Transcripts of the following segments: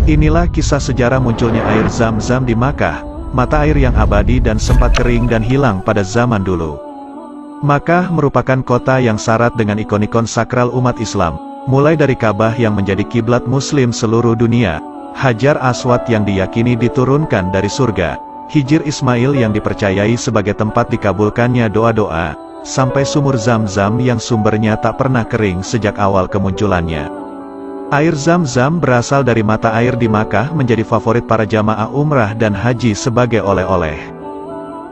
Inilah kisah sejarah munculnya air Zam-Zam di Makkah, mata air yang abadi dan sempat kering dan hilang pada zaman dulu. Makkah merupakan kota yang syarat dengan ikon-ikon sakral umat Islam, mulai dari Ka'bah yang menjadi kiblat muslim seluruh dunia, Hajar Aswad yang diyakini diturunkan dari surga, Hijr Ismail yang dipercayai sebagai tempat dikabulkannya doa-doa, sampai sumur Zam-Zam yang sumbernya tak pernah kering sejak awal kemunculannya. Air Zam-Zam berasal dari mata air di Makkah menjadi favorit para jamaah umrah dan haji sebagai oleh-oleh.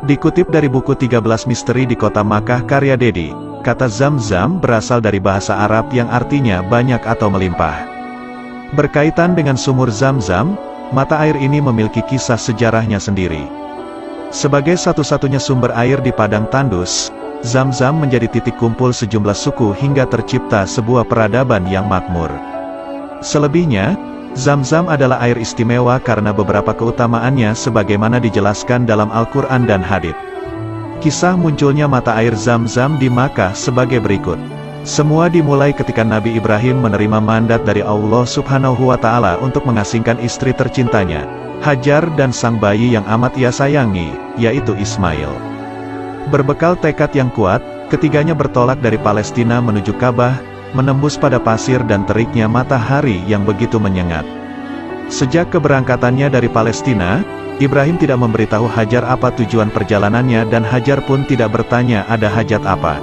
Dikutip dari buku 13 Misteri di Kota Makkah karya Dedi, kata Zam-Zam berasal dari bahasa Arab yang artinya banyak atau melimpah. Berkaitan dengan sumur Zam-Zam, mata air ini memiliki kisah sejarahnya sendiri. Sebagai satu-satunya sumber air di padang tandus, Zam-Zam menjadi titik kumpul sejumlah suku hingga tercipta sebuah peradaban yang makmur. Selebihnya, Zam-Zam adalah air istimewa karena beberapa keutamaannya sebagaimana dijelaskan dalam Al-Quran dan Hadits. Kisah munculnya mata air Zam-Zam di Makkah sebagai berikut. Semua dimulai ketika Nabi Ibrahim menerima mandat dari Allah Subhanahu wa Ta'ala untuk mengasingkan istri tercintanya, Hajar, dan sang bayi yang amat ia sayangi, yaitu Ismail. Berbekal tekad yang kuat, ketiganya bertolak dari Palestina menuju Ka'bah, menembus pada pasir dan teriknya matahari yang begitu menyengat. Sejak keberangkatannya dari Palestina, Ibrahim tidak memberitahu Hajar apa tujuan perjalanannya dan Hajar pun tidak bertanya ada hajat apa.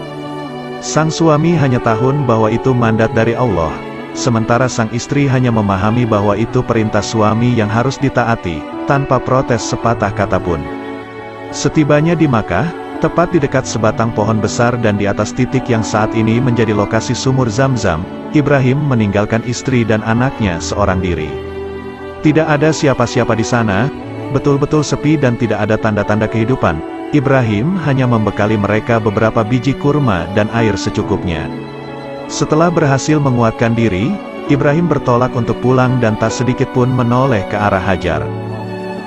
Sang suami hanya tahu bahwa itu mandat dari Allah, sementara sang istri hanya memahami bahwa itu perintah suami yang harus ditaati, tanpa protes sepatah kata pun. Setibanya di Makkah, tepat di dekat sebatang pohon besar dan di atas titik yang saat ini menjadi lokasi sumur Zam-Zam, Ibrahim meninggalkan istri dan anaknya seorang diri. Tidak ada siapa-siapa di sana, betul-betul sepi dan tidak ada tanda-tanda kehidupan. Ibrahim hanya membekali mereka beberapa biji kurma dan air secukupnya. Setelah berhasil menguatkan diri, Ibrahim bertolak untuk pulang dan tak sedikit pun menoleh ke arah Hajar.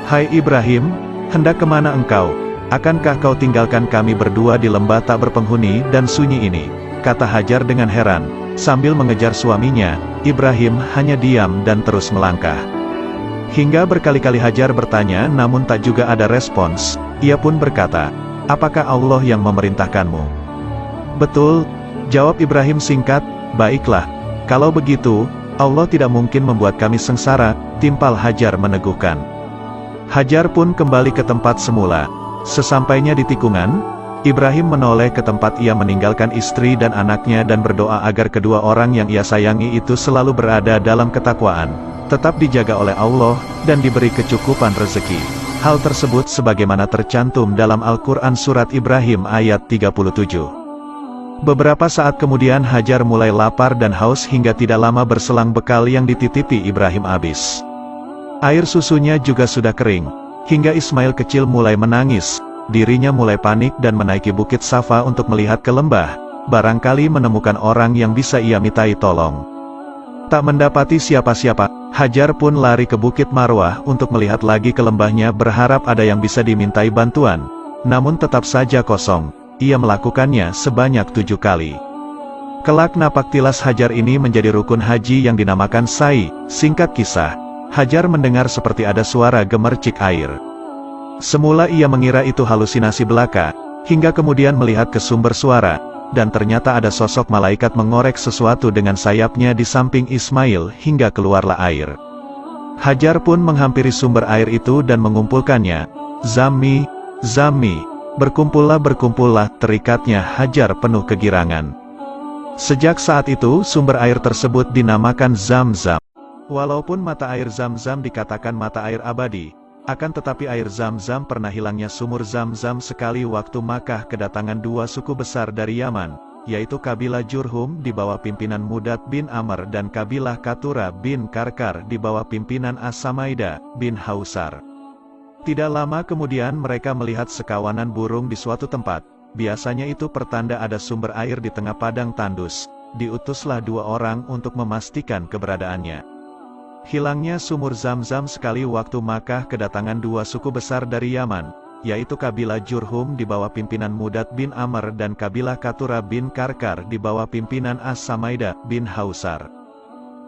"Hai Ibrahim, hendak kemana engkau? Akankah kau tinggalkan kami berdua di lembah tak berpenghuni dan sunyi ini?" kata Hajar dengan heran. Sambil mengejar suaminya, Ibrahim hanya diam dan terus melangkah. Hingga berkali-kali Hajar bertanya namun tak juga ada respons. Ia pun berkata, "Apakah Allah yang memerintahkanmu?" "Betul," jawab Ibrahim singkat. "Baiklah, kalau begitu, Allah tidak mungkin membuat kami sengsara," timpal Hajar meneguhkan. Hajar pun kembali ke tempat semula. Sesampainya di tikungan, Ibrahim menoleh ke tempat ia meninggalkan istri dan anaknya dan berdoa agar kedua orang yang ia sayangi itu selalu berada dalam ketakwaan, tetap dijaga oleh Allah, dan diberi kecukupan rezeki. Hal tersebut sebagaimana tercantum dalam Al-Quran Surat Ibrahim ayat 37. Beberapa saat kemudian Hajar mulai lapar dan haus hingga tidak lama berselang bekal yang dititipi Ibrahim habis. Air susunya juga sudah kering. Hingga Ismail kecil mulai menangis, dirinya mulai panik dan menaiki bukit Safa untuk melihat ke lembah, barangkali menemukan orang yang bisa ia mintai tolong. Tak mendapati siapa-siapa, Hajar pun lari ke bukit Marwah untuk melihat lagi ke lembahnya berharap ada yang bisa dimintai bantuan. Namun tetap saja kosong, ia melakukannya sebanyak 7 kali. Kelak napak tilas Hajar ini menjadi rukun haji yang dinamakan Sa'i. Singkat kisah, Hajar mendengar seperti ada suara gemercik air. Semula ia mengira itu halusinasi belaka, hingga kemudian melihat ke sumber suara, dan ternyata ada sosok malaikat mengorek sesuatu dengan sayapnya di samping Ismail hingga keluarlah air. Hajar pun menghampiri sumber air itu dan mengumpulkannya. "Zammi, Zammi, berkumpullah, terikatnya Hajar penuh kegirangan." Sejak saat itu sumber air tersebut dinamakan Zam-Zam. Walaupun mata air Zam-Zam dikatakan mata air abadi, akan tetapi air Zam-Zam pernah hilangnya sumur Zam-Zam sekali waktu Makkah kedatangan dua suku besar dari Yaman, yaitu kabilah Jurhum di bawah pimpinan Mudad bin Amr dan kabilah Katura bin Karkar di bawah pimpinan As-Samaida bin Hausar. Tidak lama kemudian mereka melihat sekawanan burung di suatu tempat, biasanya itu pertanda ada sumber air di tengah padang tandus. Diutuslah 2 orang untuk memastikan keberadaannya. Hilangnya sumur Zam-Zam sekali waktu Makkah kedatangan 2 suku besar dari Yaman, yaitu kabilah Jurhum di bawah pimpinan Mudad bin Amr dan kabilah Katura bin Karkar di bawah pimpinan As-Samaida bin Hausar.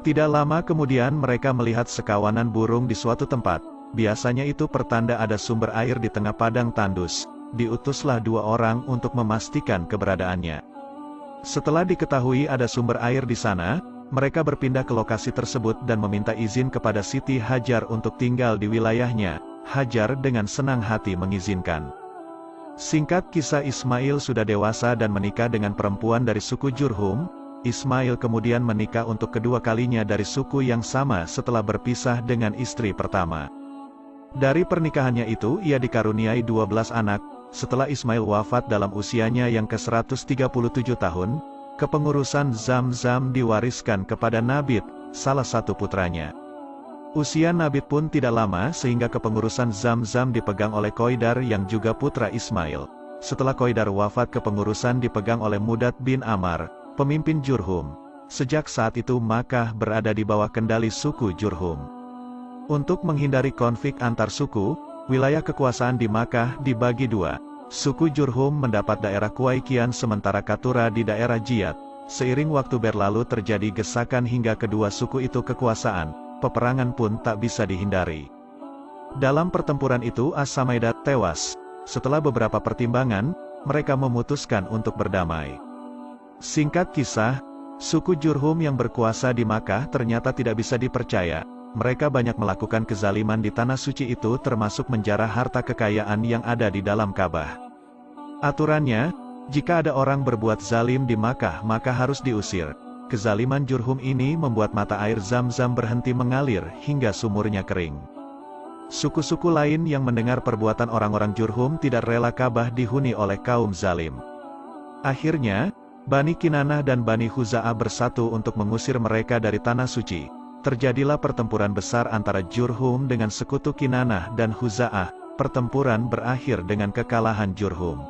Tidak lama kemudian mereka melihat sekawanan burung di suatu tempat. Biasanya itu pertanda ada sumber air di tengah padang tandus. Diutuslah 2 orang untuk memastikan keberadaannya. Setelah diketahui ada sumber air di sana, mereka berpindah ke lokasi tersebut dan meminta izin kepada Siti Hajar untuk tinggal di wilayahnya. Hajar dengan senang hati mengizinkan. Singkat kisah, Ismail sudah dewasa dan menikah dengan perempuan dari suku Jurhum. Ismail kemudian menikah untuk kedua kalinya dari suku yang sama setelah berpisah dengan istri pertama. Dari pernikahannya itu ia dikaruniai 12 anak. Setelah Ismail wafat dalam usianya yang ke-137 tahun, kepengurusan Zamzam diwariskan kepada Nabit, salah satu putranya. Usia Nabit pun tidak lama sehingga kepengurusan Zamzam dipegang oleh Qoidar yang juga putra Ismail. Setelah Qoidar wafat, kepengurusan dipegang oleh Mudad bin Amar, pemimpin Jurhum. Sejak saat itu Makkah berada di bawah kendali suku Jurhum. Untuk menghindari konflik antar suku, wilayah kekuasaan di Makkah dibagi 2. Suku Jurhum mendapat daerah Kuwaikian sementara Katura di daerah Jiyad. Seiring waktu berlalu terjadi gesakan hingga kedua suku itu kekuasaan. Peperangan pun tak bisa dihindari. Dalam pertempuran itu As-Samaidat tewas. Setelah beberapa pertimbangan, mereka memutuskan untuk berdamai. Singkat kisah, suku Jurhum yang berkuasa di Makkah ternyata tidak bisa dipercaya. Mereka banyak melakukan kezaliman di tanah suci itu, termasuk menjarah harta kekayaan yang ada di dalam Ka'bah. Aturannya, jika ada orang berbuat zalim di Makkah maka harus diusir. Kezaliman Jurhum ini membuat mata air Zamzam berhenti mengalir hingga sumurnya kering. Suku-suku lain yang mendengar perbuatan orang-orang Jurhum tidak rela Ka'bah dihuni oleh kaum zalim. Akhirnya, Bani Kinanah dan Bani Khuza'ah bersatu untuk mengusir mereka dari tanah suci. Terjadilah pertempuran besar antara Jurhum dengan sekutu Kinanah dan Khuza'ah. Pertempuran berakhir dengan kekalahan Jurhum.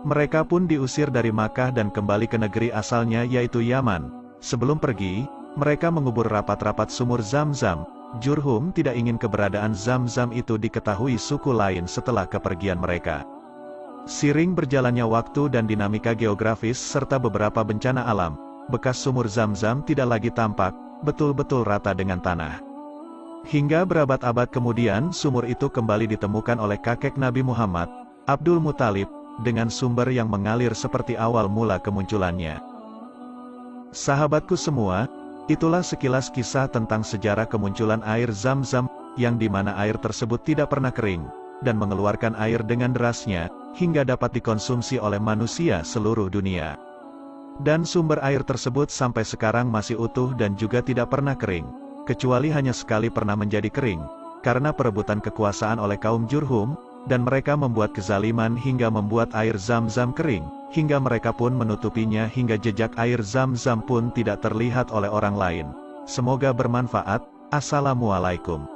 Mereka pun diusir dari Makkah dan kembali ke negeri asalnya yaitu Yaman. Sebelum pergi, mereka mengubur rapat-rapat sumur Zamzam. Jurhum tidak ingin keberadaan Zamzam itu diketahui suku lain setelah kepergian mereka. Seiring berjalannya waktu dan dinamika geografis serta beberapa bencana alam, bekas sumur Zamzam tidak lagi tampak, betul-betul rata dengan tanah. Hingga berabad-abad kemudian sumur itu kembali ditemukan oleh kakek Nabi Muhammad, Abdul Muthalib, dengan sumber yang mengalir seperti awal mula kemunculannya. Sahabatku semua, itulah sekilas kisah tentang sejarah kemunculan air Zamzam, yang dimana air tersebut tidak pernah kering, dan mengeluarkan air dengan derasnya, hingga dapat dikonsumsi oleh manusia seluruh dunia. Dan sumber air tersebut sampai sekarang masih utuh dan juga tidak pernah kering, kecuali hanya sekali pernah menjadi kering, karena perebutan kekuasaan oleh kaum Jurhum, dan mereka membuat kezaliman hingga membuat air Zamzam kering, hingga mereka pun menutupinya hingga jejak air Zamzam pun tidak terlihat oleh orang lain. Semoga bermanfaat. Assalamualaikum.